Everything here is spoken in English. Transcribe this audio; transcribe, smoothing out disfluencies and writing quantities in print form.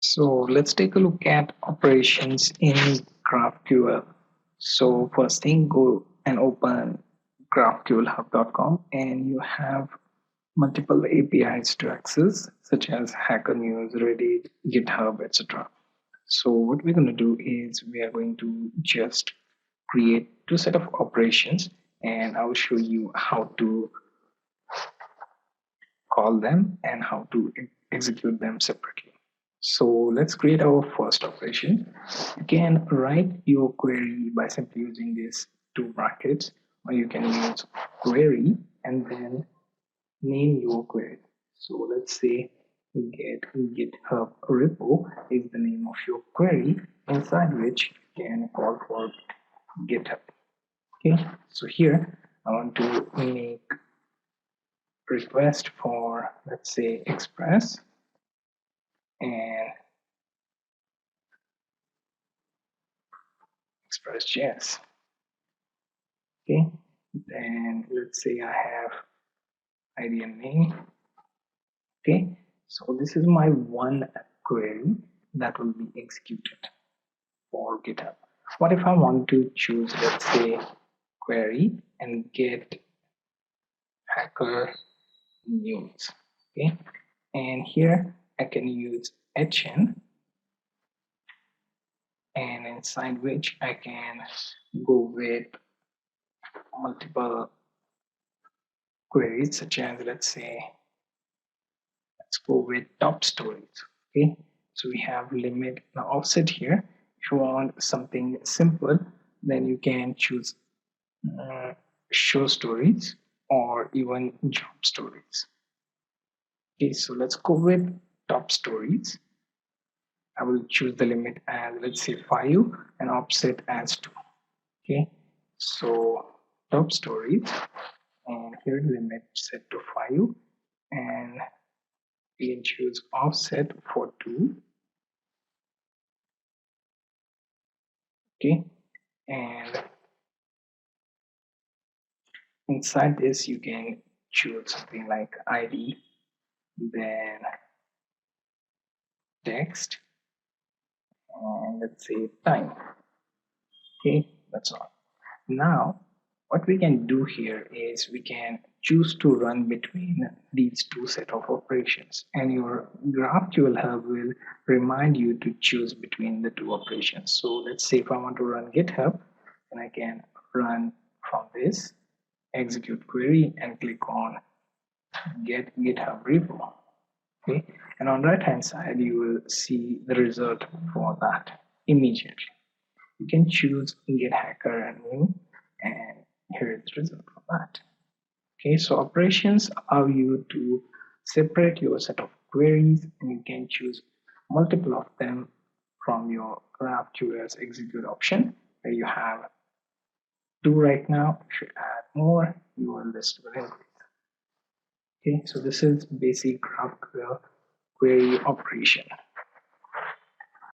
So let's take a look at operations in GraphQL. So first thing, go and open GraphQLHub.com and you have multiple APIs to access, such as Hacker News, Reddit, GitHub, etc. So what we're going to do is we are going to just create two set of operations, and I'll show you how to call them and how to execute them separately. So let's create our first operation. You can write your query by simply using these two brackets, or you can use query and then name your query. So let's say get GitHub repo is the name of your query, inside which you can call for GitHub. Okay, so here I want to make request for, let's say, Express and Express.js. Okay, then let's say I have ID and name. Okay, so this is my one query that will be executed for GitHub. What if I want to choose, let's say, query and get Hacker News? Okay, and here I can use HN, and inside which I can go with multiple queries, such as, let's go with top stories. Okay, so we have limit now offset here. If you want something simple, then you can choose show stories or even job stories. Okay, so let's go with top stories. I will choose the limit as, let's say, 5 and offset as 2. Okay, so top stories, and here limit set to 5, and we can choose offset for 2. Okay, and inside this you can choose something like ID, then text, and let's say time. Okay, that's all. Now what we can do here is we can choose to run between these two set of operations, and your GraphQL Hub will remind you to choose between the two operations. So let's say if I want to run GitHub, then I can run from this execute query and click on get GitHub repo. Okay, and on right hand side you will see the result for that immediately. You can choose get hacker and new, and here is the result for that. Okay, so operations allow you to separate your set of queries, and you can choose multiple of them from your GraphQL's execute option, where you have 2 right now. If you add more, your list will increase. Okay, so this is basic GraphQL query operation.